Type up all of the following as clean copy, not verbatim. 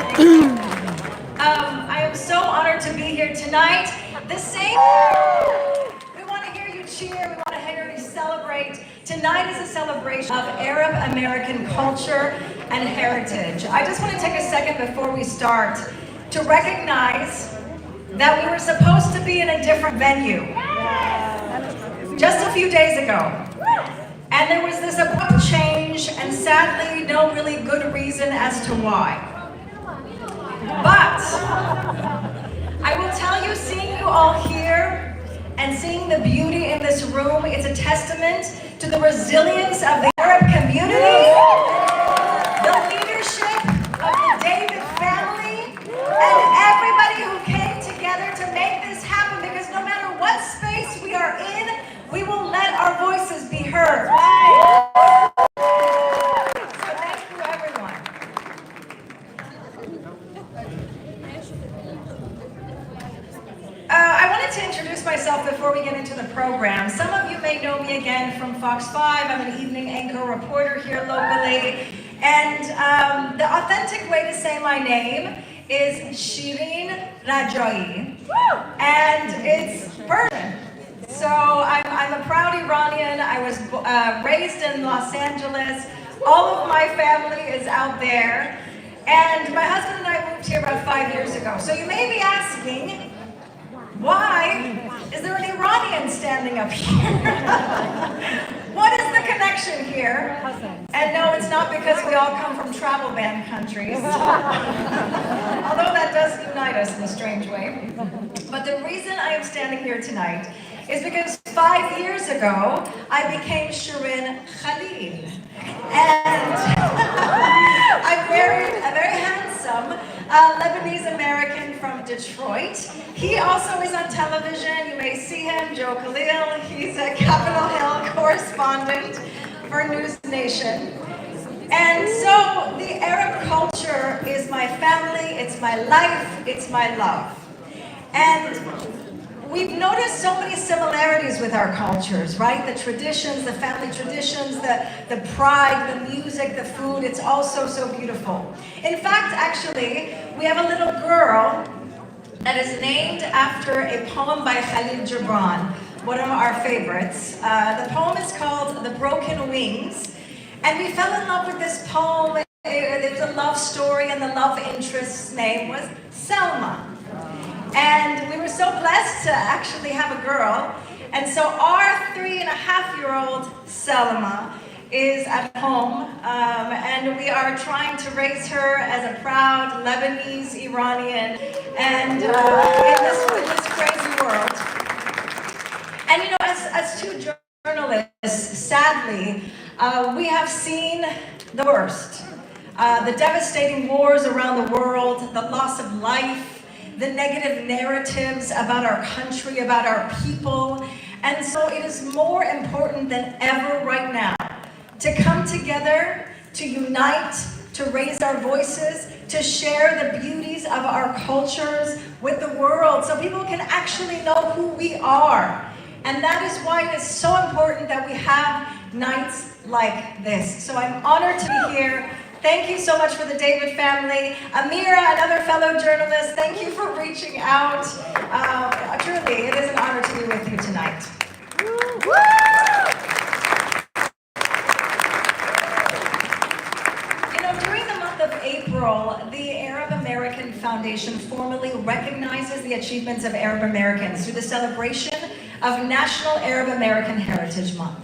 I am so honored to be here tonight. We want to hear you cheer, we want to hear you celebrate. Tonight is a celebration of Arab American culture and heritage. I just want to take a second before we start to recognize that we were supposed to be in a different venue just a few days ago. And there was this abrupt change, and sadly, no really good reason as to why. But I will tell you, seeing you all here and seeing the beauty in this room, it's a testament to the resilience of the Arab community, the leadership of the David family, and everybody who came together to make this happen, because no matter what space we are in, we will let our voices be heard. So thank you, everyone. I wanted to introduce myself before we get into the program. Some of you may know me again from Fox 5. I'm an evening anchor reporter here locally. And the authentic way to say my name is Shireen Rajai. And it's Persian. So I'm a proud Iranian. I was raised in Los Angeles. All of my family is out there. And my husband and I moved here about 5 years ago. So you may be asking, why is there an Iranian standing up here? What is the connection here? And no, it's not because we all come from travel ban countries. Although that does unite us in a strange way. But the reason I am standing here tonight is because 5 years ago, I became Shireen Khalil. And I married a very handsome Lebanese American from Detroit. He also is on television. You may see him, Joe Khalil. He's a Capitol Hill correspondent for News Nation. And so the Arab culture is my family, it's my life, it's my love. And we've noticed so many similarities with our cultures, right? The traditions, the family traditions, the pride, the music, the food, it's all so beautiful. In fact, actually, we have a little girl that is named after a poem by Khalil Gibran, one of our favorites. The poem is called The Broken Wings, and we fell in love with this poem. It was a love story, and the love interest's name was Selma. And we were so blessed to actually have a girl. And so our 3.5-year-old Selma is at home, and we are trying to raise her as a proud Lebanese Iranian, and in this crazy world. And you know, as two journalists, sadly, we have seen the worst. The devastating wars around the world, the loss of life, the negative narratives about our country, about our people. And so it is more important than ever right now to come together, to unite, to raise our voices, to share the beauties of our cultures with the world so people can actually know who we are. And that is why it is so important that we have nights like this. So I'm honored to be here. Thank you so much for the David family. Amira, another fellow journalist, thank you for reaching out. Truly, it is an honor to be with you tonight. You know, during the month of April, the Arab American Foundation formally recognizes the achievements of Arab Americans through the celebration of National Arab American Heritage Month.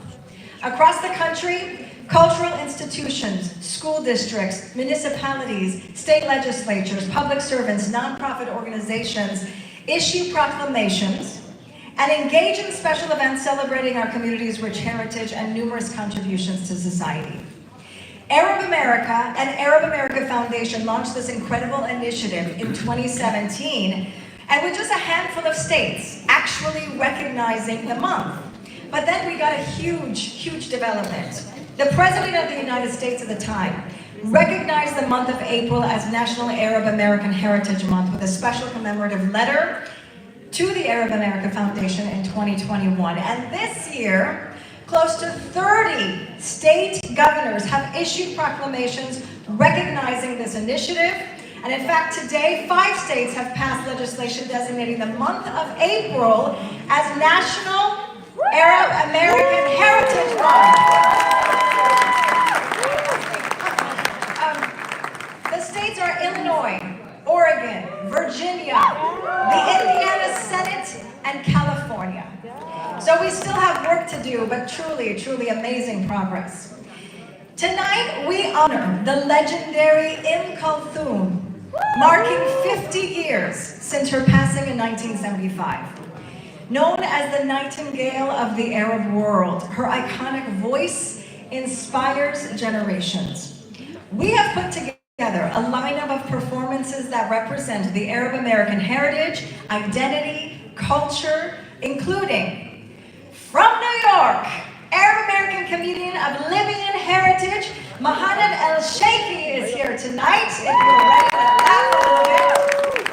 Across the country, cultural institutions, school districts, municipalities, state legislatures, public servants, nonprofit organizations issue proclamations and engage in special events celebrating our community's rich heritage and numerous contributions to society. Arab America and Arab America Foundation launched this incredible initiative in 2017, and with just a handful of states actually recognizing the month. But then we got a huge development. The President of the United States at the time recognized the month of April as National Arab American Heritage Month with a special commemorative letter to the Arab America Foundation in 2021. And this year, close to 30 state governors have issued proclamations recognizing this initiative And in fact, today, 5 states have passed legislation designating the month of April as National Arab American Heritage Month. The states are Illinois, Oregon, Virginia, the Indiana Senate, and California. So we still have work to do, but truly, truly amazing progress. Tonight, we honor the legendary Kulthum, marking 50 years since her passing in 1975. Known as the Nightingale of the Arab world, her iconic voice inspires generations. We have put together a lineup of performances that represent the Arab American heritage, identity, culture, including from New York, Arab American comedian of Libyan heritage, Tawlet El Sifra is here tonight. If you're ready to laugh a little bit.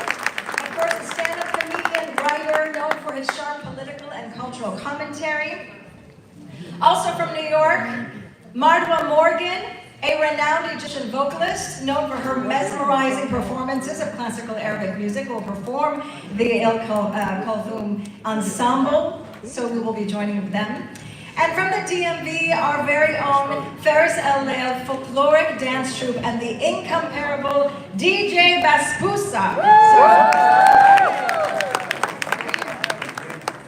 Of course, a stand-up comedian, writer, known for his sharp political and cultural commentary. Also from New York, Marwa Morgan, a renowned Egyptian vocalist known for her mesmerizing performances of classical Arabic music, will perform the Kulthum ensemble, so we will be joining them. And from the DMV, our very own Tawlet El Sifra folkloric dance troupe and the incomparable DJ Baspusa.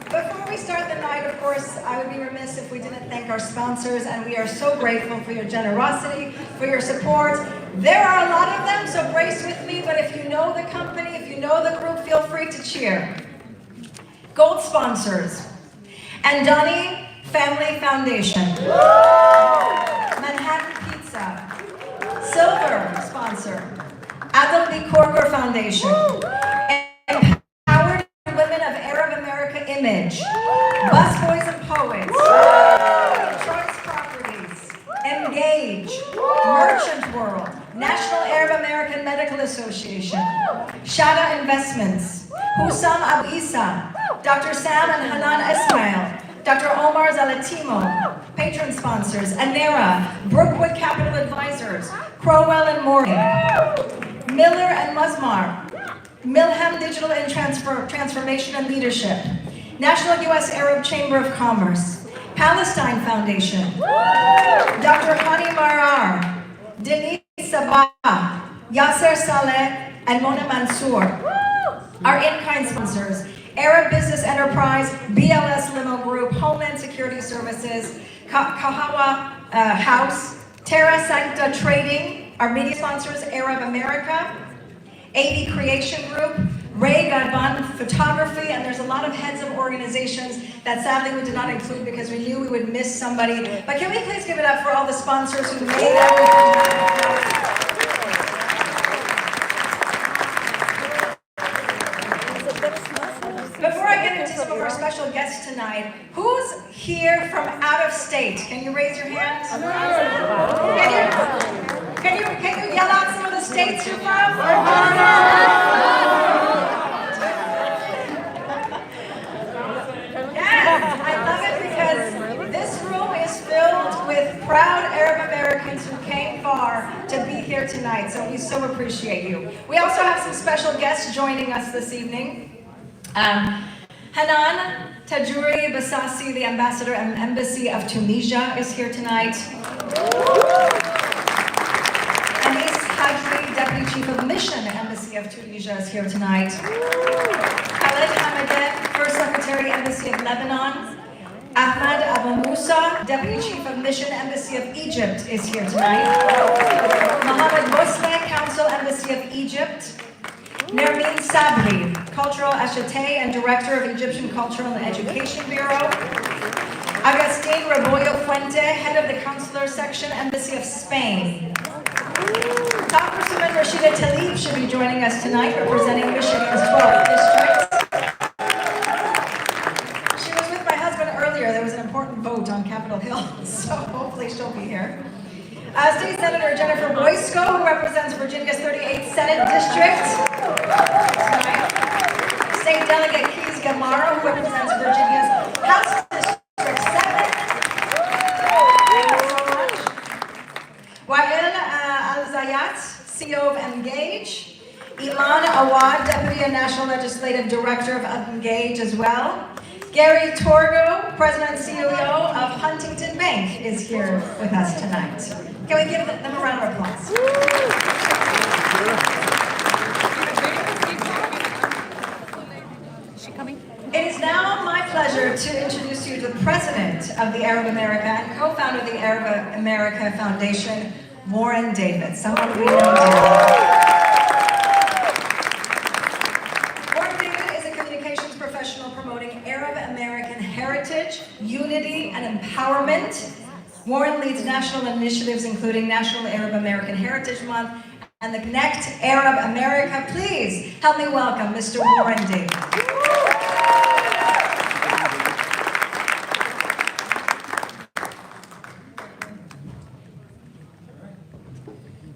Before we start the night, of course, I would be remiss if we didn't thank our sponsors, and we are so grateful for your generosity, for your support. There are a lot of them, so brace with me, but if you know the company, if you know the group, feel free to cheer. Gold sponsors, Andani Family Foundation, Manhattan Pizza, Silver sponsor, Adam B. Corker Foundation, Empowered Women of Arab America Image, Busboys and Poets, Choice Properties, Engage, Merchant World, National Arab American Medical Association, Shada Investments, Hussam Abu Isa, Dr. Sam and Hanan Ismail, Dr. Omar Zalatimo, patron sponsors, Anera, Brookwood Capital Advisors, Crowell and Morgan, Miller and Musmar, Milham Digital and Transformation and Leadership, National U.S. Arab Chamber of Commerce, Palestine Foundation, Dr. Hani Marar, Denise Sabah, Yasser Saleh, and Mona Mansour. Our in-kind sponsors, Arab Business Enterprise, BLS Limo Group, Homeland Security Services, Kahawa House, Terra Sancta Trading, our media sponsors, Arab America, AD Creation Group, Ray Gadban Photography, and there's a lot of heads of organizations that sadly we did not include because we knew we would miss somebody. But can we please give it up for all the sponsors who made everything happen? Before I get into some of our special guests tonight, who's here from out of state? Can you raise your hand? Can you yell out some of the states you're from? Yes, I love it because this room is filled with proud Arab Americans who came far to be here tonight, so we so appreciate you. We also have some special guests joining us this evening. Hanan Tajouri Bassassi, the ambassador and embassy of Tunisia, is here tonight. Anis Hajri, deputy chief of mission, embassy of Tunisia, is here tonight. Khaled Hamadeh, first secretary, embassy of Lebanon. Ahmad Abu Musa, deputy chief of mission, embassy of Egypt, is here tonight. Mohammed Bosle, council, embassy of Egypt. Nermeen Sabri, cultural attaché and director of Egyptian Cultural and Education Bureau. Agustin Rebollo Fuente, head of the consular section, embassy of Spain. Congresswoman Rashida Tlaib should be joining us tonight, representing Michigan's 12th district. She was with my husband earlier. There was an important vote on Capitol Hill, so hopefully she'll be here. State Senator Jennifer Boysko, who represents Virginia's 38th Senate District. State Delegate Keys Gamaro, who represents Virginia's House District 7. Thank you so much. Wael Al-Zayat, CEO of Engage. Iman Awad, Deputy and National Legislative Director of Engage as well. Gary Torgo, President and CEO of Huntington Bank, is here with us tonight. Can we give them a round of applause? Is she coming? It is now my pleasure to introduce you to the President of the Arab America and co-founder of the Arab America Foundation, Warren David, someone we know dearly. Warren David is a communications professional promoting Arab American heritage, unity, and empowerment. Warren leads national initiatives including National Arab American Heritage Month and the Connect Arab America. Please help me welcome Mr. Warren David.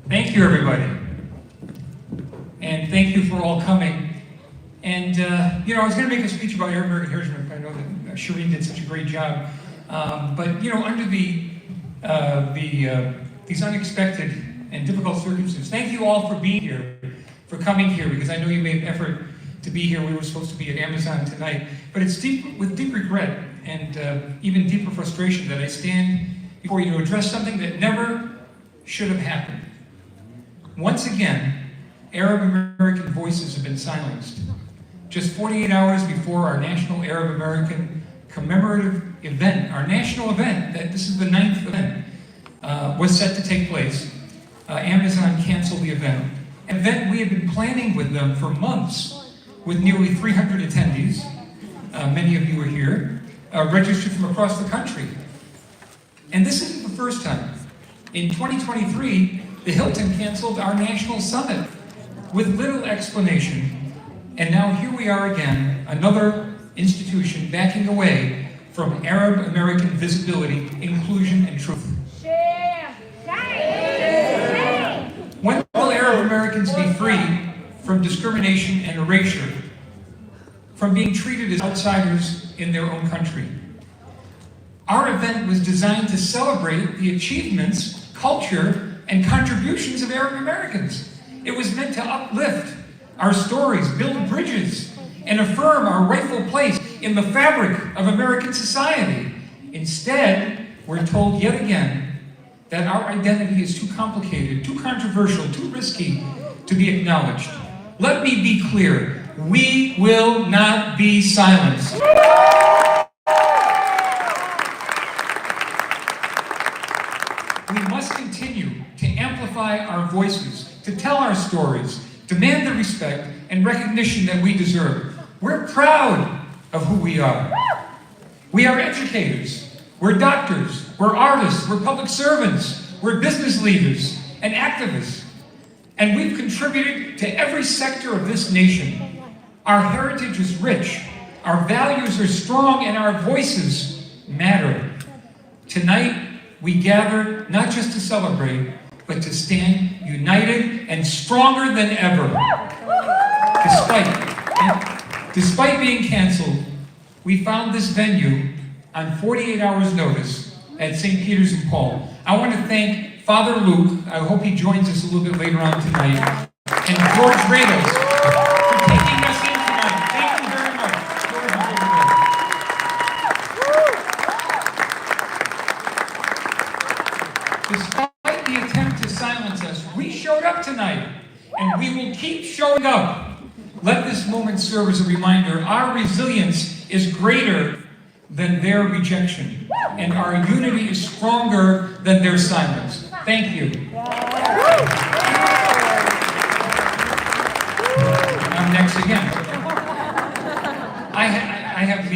Thank you, everybody. And thank you for all coming. And, I was going to make a speech about Arab American Heritage Month. I know that Shireen did such a great job. But, under these unexpected and difficult circumstances, thank you all for being here, for coming here, because I know you made an effort to be here. We were supposed to be at Amazon tonight. But it's with deep regret and even deeper frustration that I stand before you to address something that never should have happened. Once again, Arab American voices have been silenced. Just 48 hours before our National Arab American commemorative event, our national event, this is the 9th event, was set to take place, Amazon canceled the event. An event we had been planning with them for months, with nearly 300 attendees. Many of you were here, registered from across the country. And this isn't the first time. In 2023, the Hilton canceled our national summit with little explanation. And now here we are again, another institution backing away from Arab American visibility, inclusion, and truth. When will Arab Americans be free from discrimination and erasure, from being treated as outsiders in their own country? Our event was designed to celebrate the achievements, culture, and contributions of Arab Americans. It was meant to uplift our stories, build bridges, and affirm our rightful place in the fabric of American society. Instead, we're told yet again that our identity is too complicated, too controversial, too risky to be acknowledged. Let me be clear, we will not be silenced. We must continue to amplify our voices, to tell our stories, demand the respect and recognition that we deserve. We're proud of who we are. We are educators, we're doctors, we're artists, we're public servants, we're business leaders and activists. And we've contributed to every sector of this nation. Our heritage is rich, our values are strong, and our voices matter. Tonight, we gather not just to celebrate, but to stand united and stronger than ever. Despite being canceled, we found this venue on 48 hours notice at St. Peter's and Paul. I want to thank Father Luke, I hope he joins us a little bit later on tonight, and George Rados for taking us in tonight. Thank you very much. Despite the attempt to silence us, we showed up tonight, and we will keep showing up. Let this moment serve as a reminder, our resilience is greater than their rejection, and our unity is stronger than their silence. Thank you. I'm next again. I have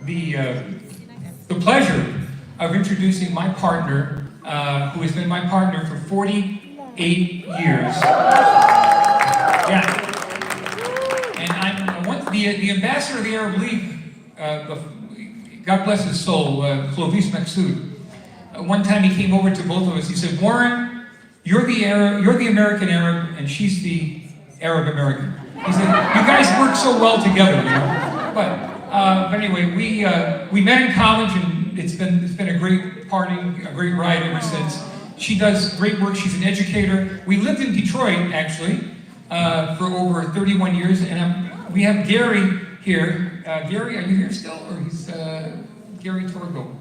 the pleasure of introducing my partner, who has been my partner for 48 years. Yeah. And I'm the ambassador of the Arab League, God bless his soul, Clovis Maksoud. One time he came over to both of us, he said, Warren, you're the American Arab, and she's the Arab American. He said, you guys work so well together, you know? But anyway, we met in college, and it's been a great party, a great ride ever since. She does great work, she's an educator. We lived in Detroit, actually, for over 31 years. And we have Gary here. Gary, are you here still? Or he's Gary Torgo?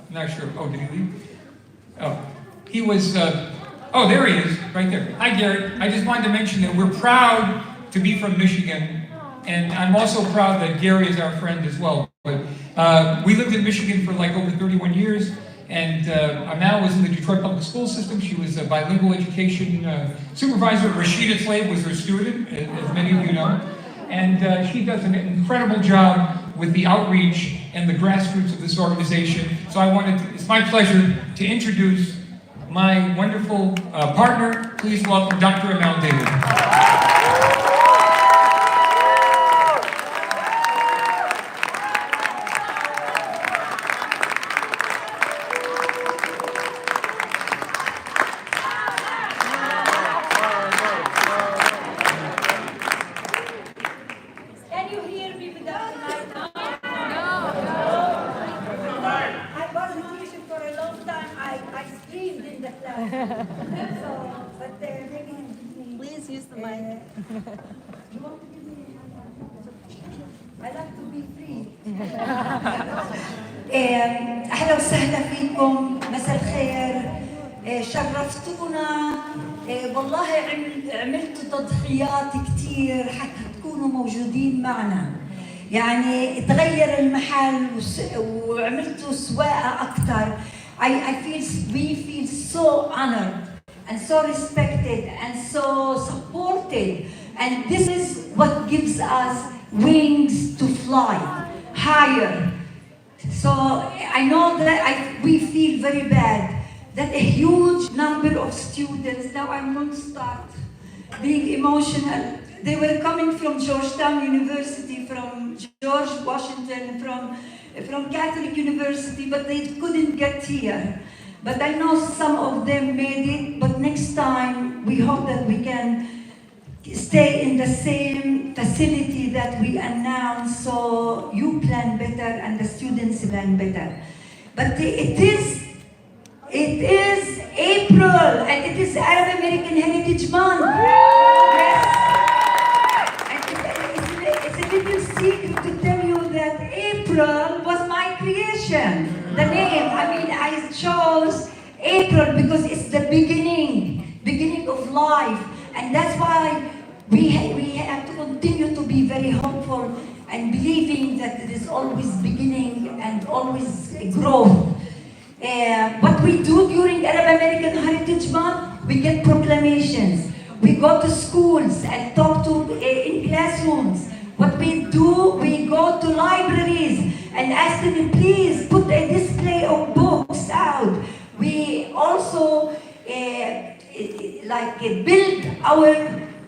I'm not sure. Oh, did he leave? Oh, he was, oh, there he is, right there. Hi, Gary. I just wanted to mention that we're proud to be from Michigan. And I'm also proud that Gary is our friend as well. But we lived in Michigan for like over 31 years. And Amal was in the Detroit public school system. She was a bilingual education supervisor. Rashida Tlaib was her student, as many of you know. And she does an incredible job with the outreach and the grassroots of this organization. So it's my pleasure to introduce my wonderful partner. Please welcome Dr. Amal David. Please use the mic. I like to be free. أهلا وسهلا فيكم، مساء الخير. شرفتونا. والله عملتوا تضحيات كتير حتى تكونوا موجودين معنا. يعني تغير المحل وعملتوا سواقة أكتر. We feel so honored and so respected and so supported, and this is what gives us wings to fly higher. So I know that we feel very bad that a huge number of students, now I'm going to start being emotional, they were coming from Georgetown University, from George Washington, from Catholic University, but they couldn't get here. But I know some of them made it, but next time we hope that we can stay in the same facility that we announced, so you plan better and the students plan better. But it is April and it is Arab American Heritage Month. Yes. And it's a little secret to tell you that April was my creation. The name, I chose April because it's the beginning of life. And that's why we have to continue to be very hopeful and believing that there is always beginning and always growth. What we do during Arab American Heritage Month, we get proclamations. We go to schools and talk to in classrooms. What we do, we go to libraries and ask them, please put a display of books out. We also build our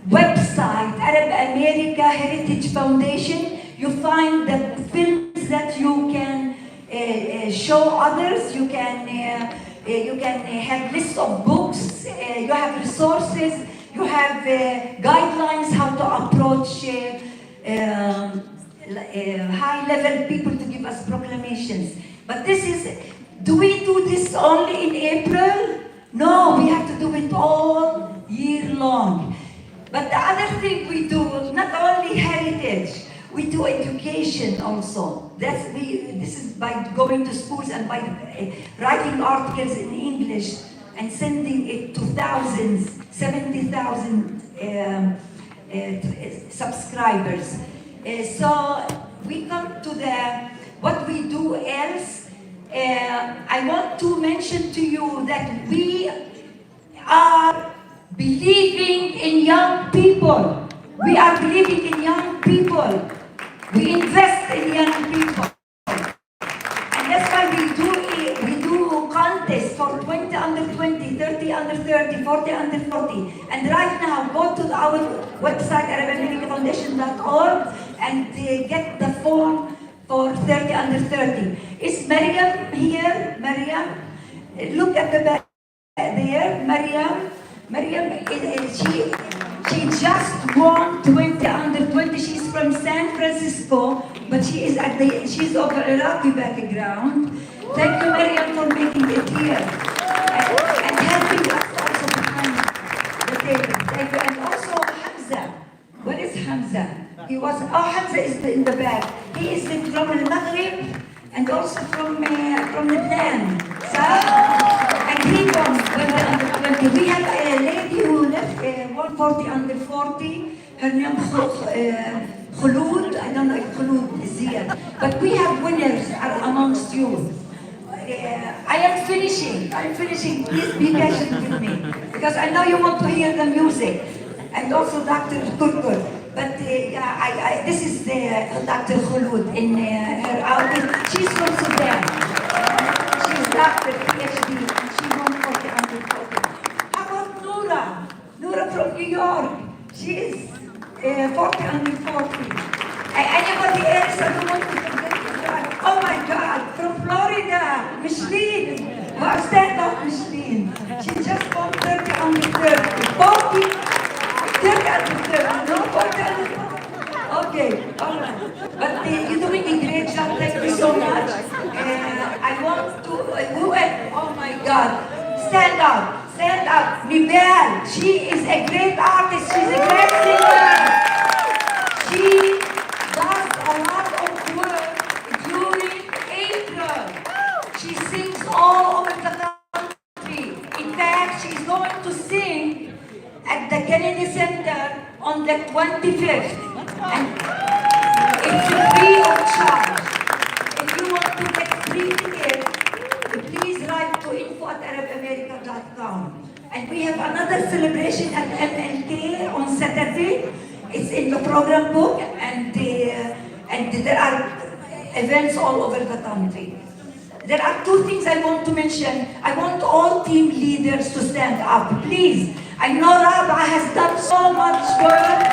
website, Arab America Heritage Foundation. You find the films that you can show others. You can have lists of books. You have resources. You have guidelines how to approach high-level people to give us proclamations. But do we do this only in April? No, we have to do it all year long. But the other thing we do, not only heritage, we do education also. This is by going to schools and by writing articles in English and sending it to 70,000 subscribers. So we come to what we do else. I want to mention to you that we are believing in young people. We are believing in young people. We invest in young people. And that's why we do contests for 20 under 20, 30 under 30, 40 under 40. And right now, go to our website, ArabAmericanFoundation.org, and get the form for 30 under 30. Is Mariam here? Mariam? Look at the back there. Mariam, she just won 20 under 20. She's from San Francisco, but she's of Iraqi background. Thank you, Mariam, for making it here and helping us also behind the table. Thank you, and also Hamza. Hamza. He was, Hamza is in the back. He is from Al Maghrib and also from Lebanon. So, and he won when the under 20. We have a lady who left 140 under 40. Her name Khulud. I don't know if Khulud is here. But we have winners amongst you. I am finishing. Please be patient with me. Because I know you want to hear the music. And also Dr. Kurkur. But this is Dr. Khulud in her outfit. She's from Sudan. She's Dr. PhD. And she won 40 under 40. How about Noura? Noura from New York. She is 40 under 40. Anybody else? I don't want to forget this one. Oh my God, from Florida, Micheline. Stand up, Micheline. She just won 30 under 30. 40, 30 under 30. No, 40 under 40. Okay, all right. But you're doing a great job. Thank you so much. I want to, oh my God. Stand up. Nibel, she is a great artist. She's a great singer. She does a lot of work during April. She sings all over the country. In fact, she's going to sing at the Kennedy Center on the 25th. And it's free of charge. If you want to get free tickets, please write to info@arabamerica.com. And we have another celebration at MLK on Saturday. It's in the program book, and there are events all over the country. There are two things I want to mention. I want all team leaders to stand up, please. I know Rabah has done so much work.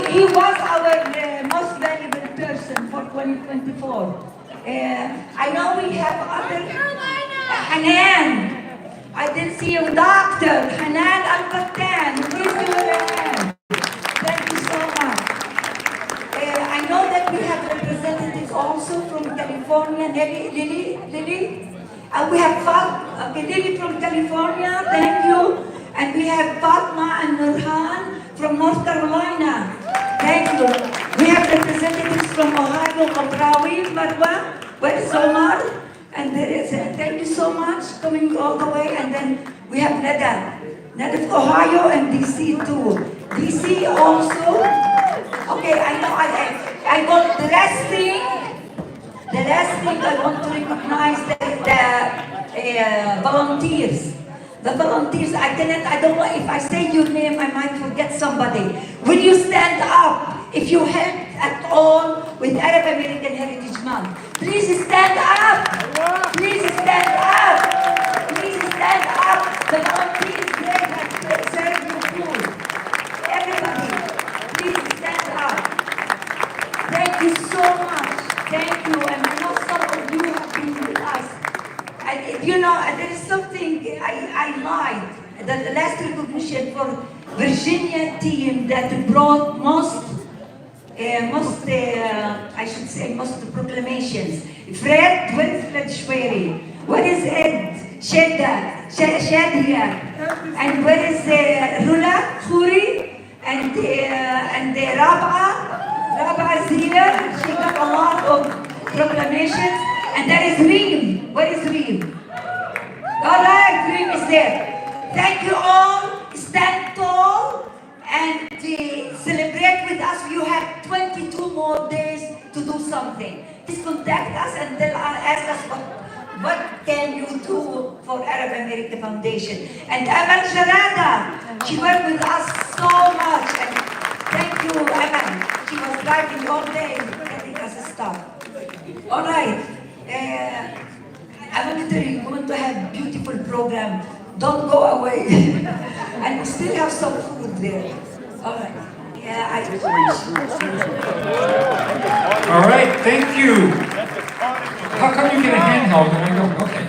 He was our most valuable person for 2024. I know we have other... Hanan. I didn't see you. Dr. Hanan Al-Qattan. Where's your hand? Thank you so much. I know that we have representatives also from California. Lily? We have Lily from California. Thank you. And we have Fatma and Nurhan from North Carolina. Thank you. We have representatives from Ohio, Qabrawi, Marwa, where is Omar? And there is, thank you so much, coming all the way. And then we have Nada from Ohio and DC too. DC also. Okay, I know, I want the last thing I want to recognize the volunteers. The volunteers, I don't know, if I say your name, I might forget somebody. Will you stand up if you helped at all with Arab American Heritage Month? Please stand up. Please stand up. Please stand up. The volunteers there that serve you food. Everybody, please stand up. Thank you so much. Thank you. And I know some of you have been with us. And you know, there is something I lied. The last recognition for Virginia team that brought most proclamations. Fred, where is Fred Shweri? Where is Ed? Shadia? And where is Rula Khoury? And Rabah is here. She got a lot of proclamations. And there is Reem. Where is Reem? All right, Reem is there. Thank you all. Stand tall and celebrate with us. You have 22 more days to do something. Please contact us and ask us what can you do for Arab American Foundation. And Amal Jarada, she worked with us so much. And thank you, Amal. She was driving all day, getting us stuff. All right. I'm going to tell you, we're going to have a beautiful program. Don't go away. And we still have some food there. All right. All right, thank you. How come you get a handheld and I don't? Okay.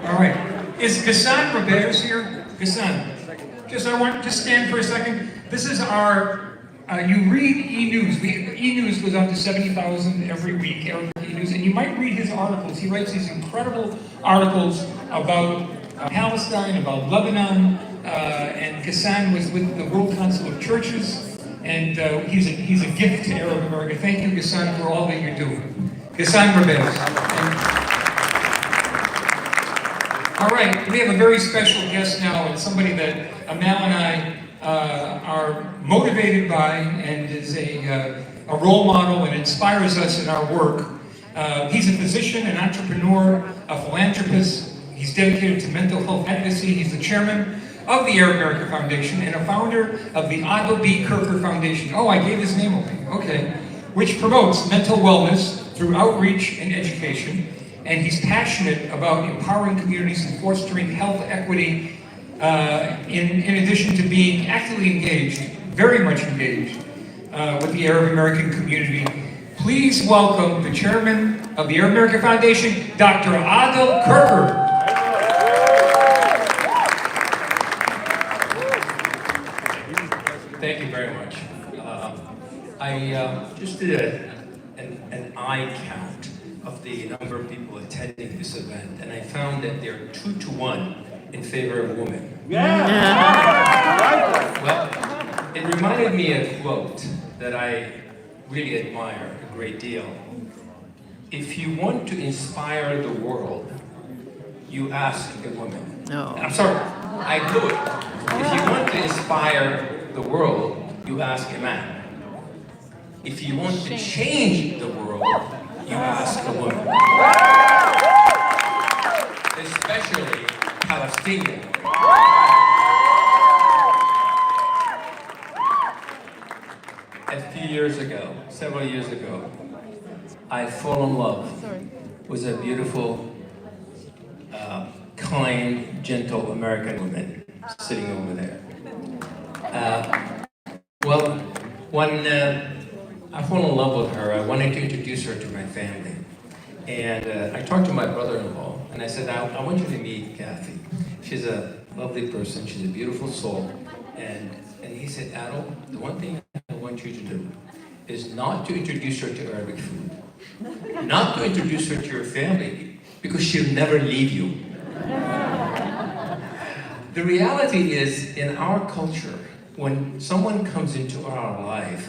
All right. Is Ghassan Roberts here? Ghassan, just stand for a second. This is our, you read E-News. E-News goes out to 70,000 every week, E-News, and you might read his articles. He writes these incredible articles about Palestine, about Lebanon, and Ghassan was with the World Council of Churches, and he's a gift to Arab America. Thank you, Ghassan, for all that you're doing. Ghassan Roberts. All right, we have a very special guest now, and somebody that Amal and I are motivated by, and is a role model and inspires us in our work. He's a physician, an entrepreneur, a philanthropist. He's dedicated to mental health advocacy. He's the chairman of the Arab America Foundation and a founder of the Otto B. Kirker Foundation. Oh, I gave his name away. Okay. Which promotes mental wellness through outreach and education. And he's passionate about empowering communities and fostering health equity, in addition to being actively engaged, very much engaged, with the Arab American community. Please welcome the chairman of the Arab American Foundation, Dr. Adel Kirker. Thank you very much. I just did an eye count of the number of people attending this event, and I found that they're 2-to-1 in favor of women. Yeah. Well, it reminded me of a quote that I really admire a great deal. If you want to inspire the world, you ask a woman. No. I'm sorry, I do it. If you want to inspire the world, you ask a man. If you want to change the world, you ask a woman. Especially Palestinian. A few years ago, several years ago, I fell in love with a beautiful, kind, gentle American woman sitting over there. Well, when I fell in love with her, I wanted to introduce her to my family. And I talked to my brother-in-law, and I said, I want you to meet Kathy. She's a lovely person, she's a beautiful soul. And he said, Adel, the one thing I want you to do is not to introduce her to Arabic food, not to introduce her to your family, because she'll never leave you. The reality is, in our culture, when someone comes into our life,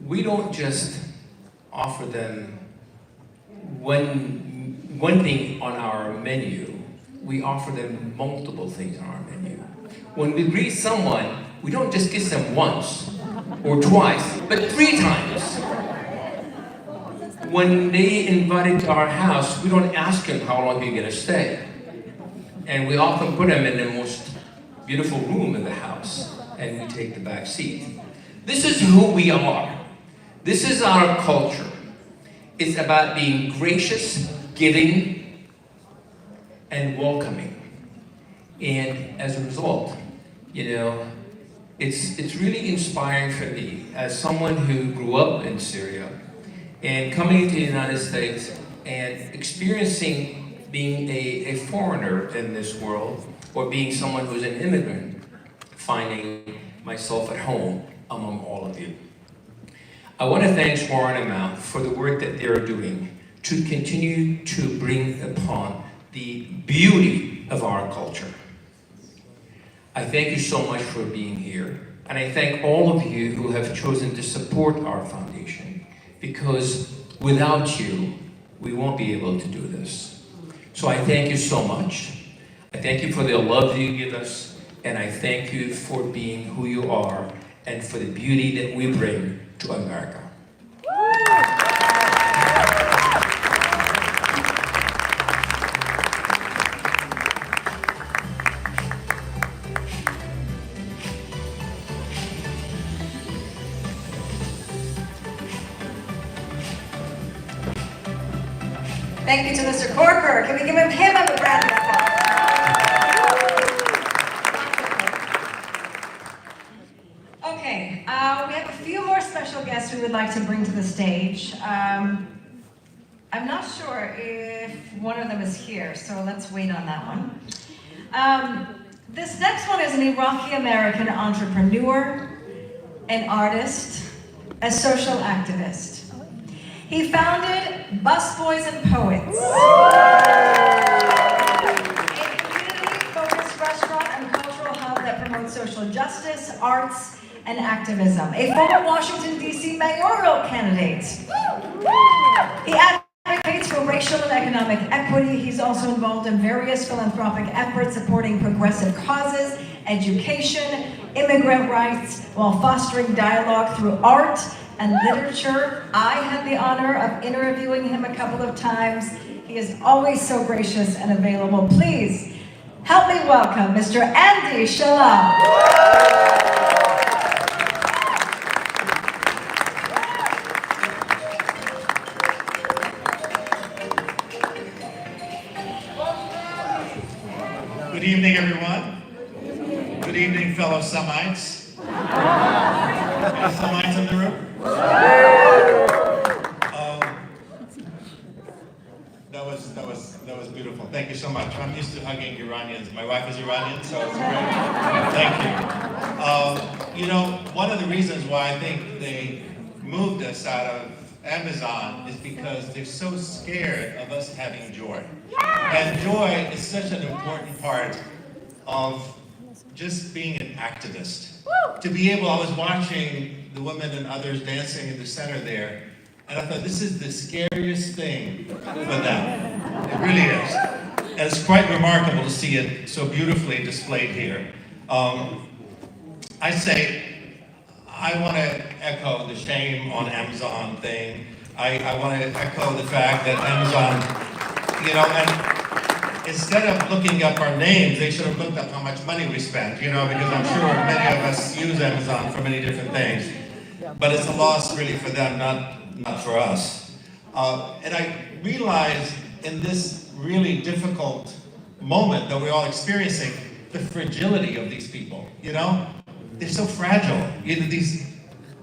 we don't just offer them one thing on our menu. We offer them multiple things on our menu. When we greet someone, we don't just kiss them once or twice, but 3 times. When they invite to our house, we don't ask them how long you're going to stay. And we often put them in the most beautiful room in the house, and we take the back seat. This is who we are. This is our culture. It's about being gracious, giving, and welcoming. And as a result, it's really inspiring for me as someone who grew up in Syria and coming to the United States and experiencing being a foreigner in this world, or being someone who's an immigrant, finding myself at home among all of you. I want to thank Swarren and Amal for the work that they're doing to continue to bring upon the beauty of our culture. I thank you so much for being here, and I thank all of you who have chosen to support our foundation, because without you, we won't be able to do this. So I thank you so much. I thank you for the love you give us, and I thank you for being who you are and for the beauty that we bring to America. Thank you to Mr. Corker. Can we give him a round of applause? Okay, we have a few more special guests we would like to bring to the stage. I'm not sure if one of them is here, so let's wait on that one. This next one is an Iraqi-American entrepreneur, an artist, a social activist. He founded Busboys and Poets, a community-focused restaurant and cultural hub that promotes social justice, arts, and activism. A former Washington, D.C. mayoral candidate. He advocates for racial and economic equity. He's also involved in various philanthropic efforts supporting progressive causes, education, immigrant rights, while fostering dialogue through art and literature. I had the honor of interviewing him a couple of times. He is always so gracious and available. Please help me welcome Mr. Andy Shalom. Good evening, everyone. Good evening, fellow Semites. Any Semites in the room? That was beautiful. Thank you so much. I'm used to hugging Iranians. My wife is Iranian, so it's great. Thank you. You know, one of the reasons why I think they moved us out of Amazon is because they're so scared of us having joy. And joy is such an important part of just being an activist. To be able, I was watching the women and others dancing in the center there, and I thought, this is the scariest thing for them. It really is. And it's quite remarkable to see it so beautifully displayed here. I say, I want to echo the shame on Amazon thing. I want to echo the fact that Amazon, you know, and instead of looking up our names, they should have looked up how much money we spent, you know, because I'm sure many of us use Amazon for many different things. But it's a loss really for them, not for us. And I realize in this really difficult moment that we're all experiencing, the fragility of these people, you know? They're so fragile. You know, these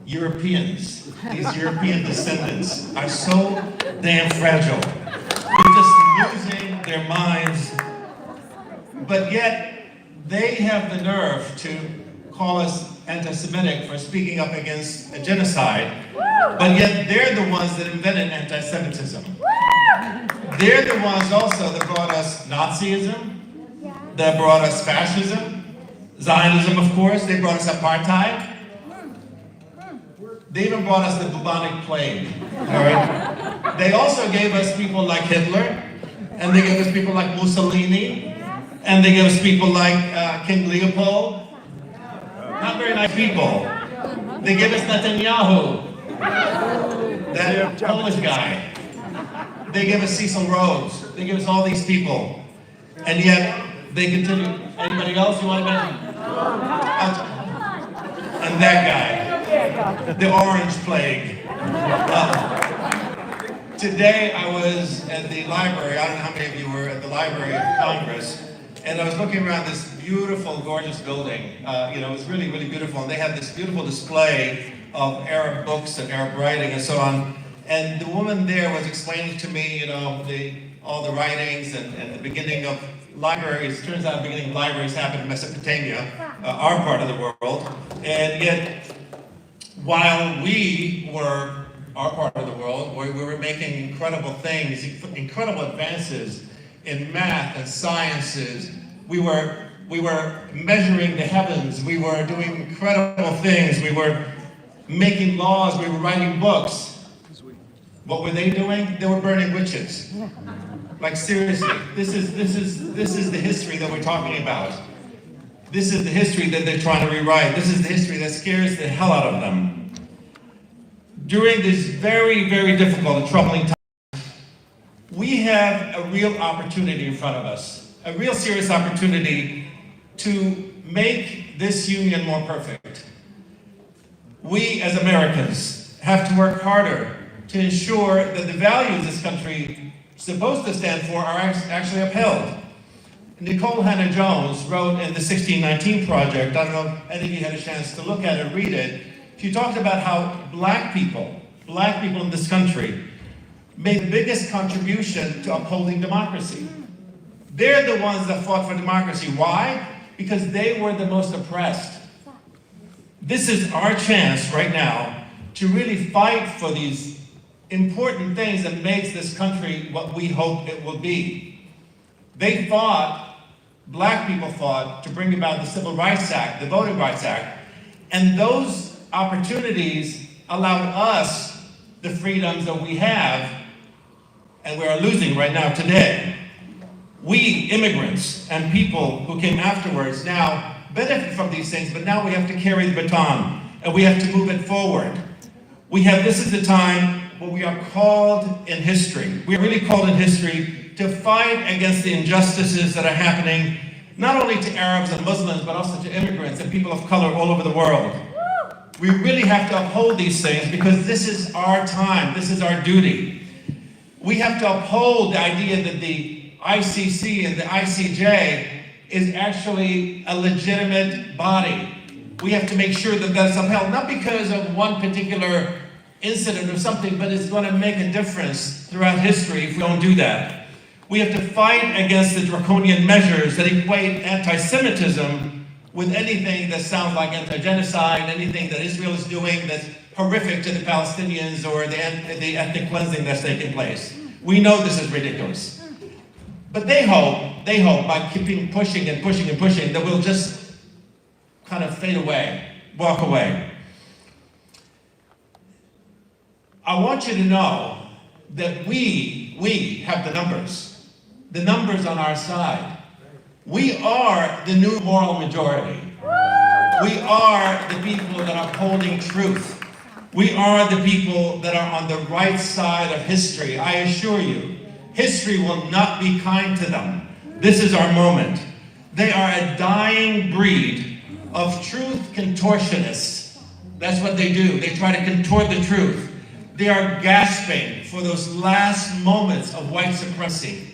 Europeans, these European descendants are so damn fragile. They're just losing their minds. But yet, they have the nerve to call us anti-Semitic for speaking up against a genocide. But yet, they're the ones that invented anti-Semitism. They're the ones also that brought us Nazism, that brought us fascism, Zionism, of course. They brought us apartheid. They even brought us the bubonic plague. All right? They also gave us people like Hitler, and they gave us people like Mussolini, and they gave us people like King Leopold. Not very nice people. They gave us Netanyahu, that Polish guy. They gave us Cecil Rhodes. They gave us all these people. And yet, they continue. Anybody else you want to mention? And that guy, the Orange Plague. Today I was at the library. I don't know how many of you were at the Library of Congress, and I was looking around this beautiful, gorgeous building. You know, it was really, really beautiful, and they had this beautiful display of Arab books and Arab writing and so on. And the woman there was explaining to me, you know, all the writings and the beginning of libraries. It turns out the beginning of libraries happened in Mesopotamia, our part of the world. And yet, while we were our part of the world, we were making incredible things, incredible advances in math and sciences. We were measuring the heavens. We were doing incredible things. We were making laws. We were writing books. What were they doing? They were burning witches. Like seriously, this is the history that we're talking about. This is the history that they're trying to rewrite. This is the history that scares the hell out of them. During this very, very difficult and troubling time, we have a real opportunity in front of us, a real serious opportunity to make this union more perfect. We, as Americans, have to work harder to ensure that the values this country is supposed to stand for are actually upheld. Nicole Hannah-Jones wrote in the 1619 Project, I don't know if any of you had a chance to look at it, read it, she talked about how black people in this country made the biggest contribution to upholding democracy. They're the ones that fought for democracy. Why? Because they were the most oppressed. This is our chance right now to really fight for these important things that makes this country what we hope it will be. They fought, black people fought, to bring about the Civil Rights Act, the Voting Rights Act, and those opportunities allowed us the freedoms that we have, and we are losing right now today. We, immigrants and people who came afterwards, now benefit from these things, but now we have to carry the baton, and we have to move it forward. This is the time where we are called in history. We are really called in history to fight against the injustices that are happening, not only to Arabs and Muslims, but also to immigrants and people of color all over the world. We really have to uphold these things because this is our time, this is our duty. We have to uphold the idea that the ICC and the ICJ is actually a legitimate body. We have to make sure that that's upheld, not because of one particular incident or something, but it's going to make a difference throughout history if we don't do that. We have to fight against the draconian measures that equate anti-Semitism with anything that sounds like anti-genocide, anything that Israel is doing that's horrific to the Palestinians or the ethnic cleansing that's taking place. We know this is ridiculous. But they hope by keeping pushing and pushing and pushing that we'll just kind of fade away, walk away. I want you to know that we have the numbers on our side. We are the new moral majority. We are the people that are holding truth. We are the people that are on the right side of history. I assure you, history will not be kind to them. This is our moment. They are a dying breed of truth contortionists. That's what they do. They try to contort the truth. They are gasping for those last moments of white supremacy.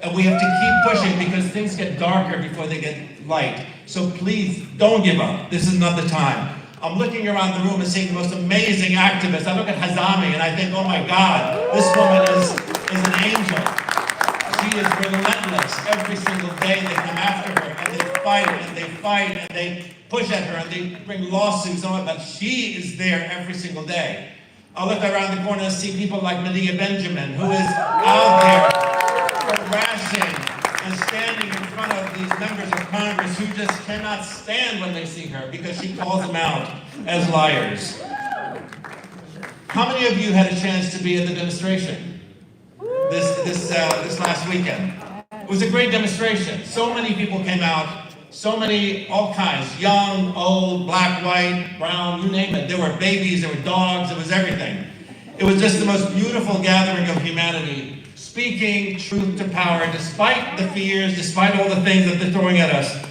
And we have to keep pushing because things get darker before they get light. So please, don't give up. This is not the time. I'm looking around the room and seeing the most amazing activists. I look at Hazami and I think, oh my God, this woman is an angel. She is relentless. Every single day they come after her and they fight and they push at her and they bring lawsuits on it, but she is there every single day. I look around the corner and see people like Medea Benjamin, who is out there harassing and standing in front of these members of Congress who just cannot stand when they see her because she calls them out as liars. How many of you had a chance to be at the demonstration this last weekend? It was a great demonstration. So many people came out, so many, all kinds, young, old, black, white, brown, you name it. There were babies, there were dogs, it was everything. It was just the most beautiful gathering of humanity, speaking truth to power, despite the fears, despite all the things that they're throwing at us.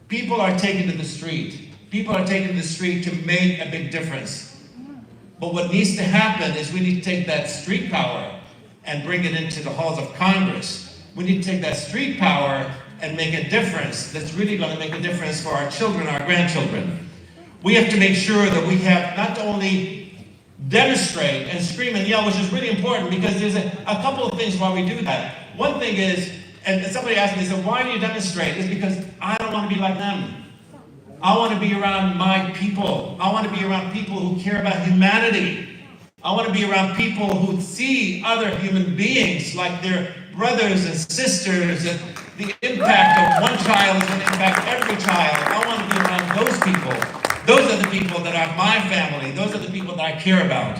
People are taken to the street. People are taken to the street to make a big difference. But what needs to happen is we need to take that street power and bring it into the halls of Congress. We need to take that street power and make a difference that's really going to make a difference for our children, our grandchildren. We have to make sure that we have not only demonstrate and scream and yell, which is really important because there's a couple of things why we do that. One thing is, and somebody asked me, they said, why do you demonstrate? It's because I don't want to be like them. I want to be around my people. I want to be around people who care about humanity. I want to be around people who see other human beings like their brothers and sisters, and the impact of one child is going to impact every child. I want to be around those people. Those are the people that are my family. Those are the people that I care about.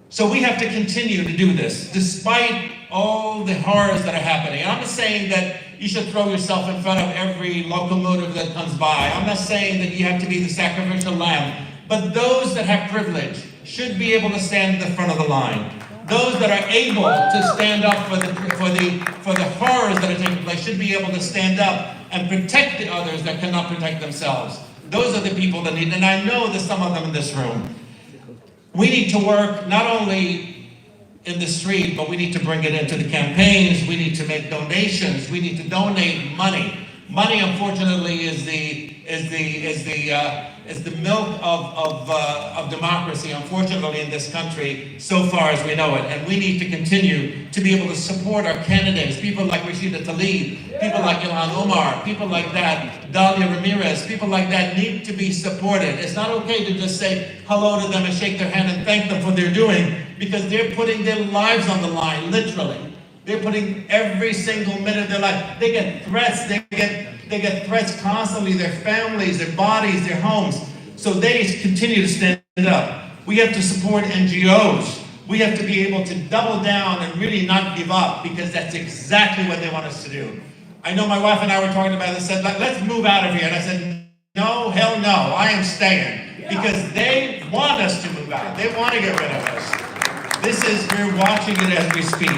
So we have to continue to do this, despite all the horrors that are happening. I'm not saying that you should throw yourself in front of every locomotive that comes by. I'm not saying that you have to be the sacrificial lamb. But those that have privilege should be able to stand at the front of the line. Those that are able to stand up for the horrors that are taking place should be able to stand up and protect the others that cannot protect themselves. Those are the people that need, and I know there's some of them in this room. We need to work not only in the street, but we need to bring it into the campaigns. We need to make donations. We need to donate money. Money, unfortunately, is the milk of democracy, unfortunately, in this country, so far as we know it. And we need to continue to be able to support our candidates, people like Rashida Tlaib, people like Ilhan Omar, people like that, Dalia Ramirez, people like that need to be supported. It's not okay to just say hello to them and shake their hand and thank them for what they're doing, because they're putting their lives on the line, literally. They're putting every single minute of their life. They get threats, they get threats constantly, their families, their bodies, their homes. So they continue to stand up. We have to support NGOs. We have to be able to double down and really not give up, because that's exactly what they want us to do. I know my wife and I were talking about it and said, let's move out of here. And I said, no, hell no, I am staying. Because they want us to move out. They want to get rid of us. We're watching it as we speak.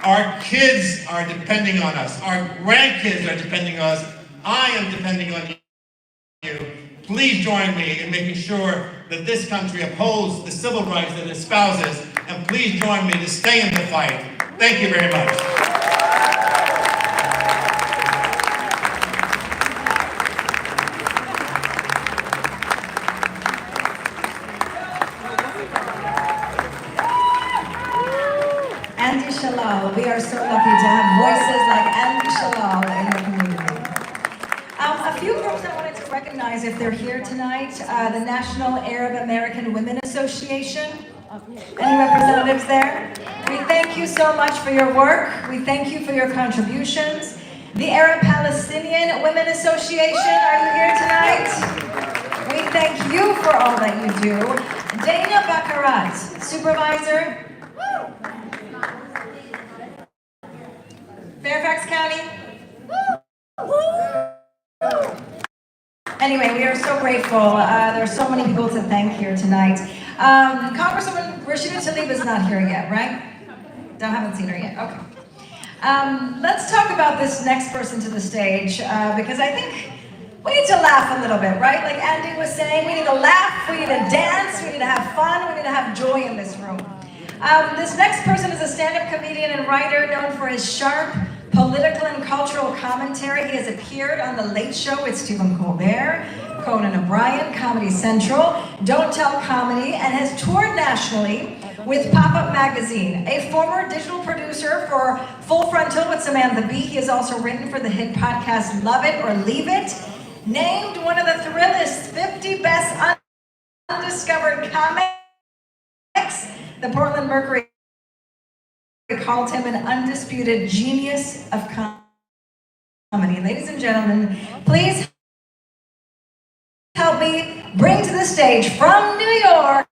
Our kids are depending on us. Our grandkids are depending on us. I am depending on you. Please join me in making sure that this country upholds the civil rights that it espouses, and please join me to stay in the fight. Thank you very much. Andy Shalal, we are so lucky to have voices like Andy Shalal in our community. A few groups I wanted to recognize if they're here tonight. The National Arab American Women Association. Any representatives there? We thank you so much for your work. We thank you for your contributions. The Arab Palestinian Women Association, are you here tonight? We thank you for all that you do. Dana Baccarat, Supervisor. Fairfax County? Anyway, we are so grateful. There are so many people to thank here tonight. Congresswoman Rashida Tlaib is not here yet, right? Haven't seen her yet, okay. Let's talk about this next person to the stage, because I think we need to laugh a little bit, right? Like Andy was saying, we need to laugh, we need to dance, we need to have fun, we need to have joy in this room. This next person is a stand-up comedian and writer known for his sharp political and cultural commentary. He has appeared on The Late Show with Stephen Colbert, Conan O'Brien, Comedy Central, Don't Tell Comedy, and has toured nationally with Pop-Up Magazine. A former digital producer for Full Frontal with Samantha Bee, he has also written for the hit podcast Love It or Leave It. Named one of the Thrillist's 50 Best Undiscovered Comics, the Portland Mercury called him an undisputed genius of comedy. Ladies and gentlemen, please help me bring to the stage from New York,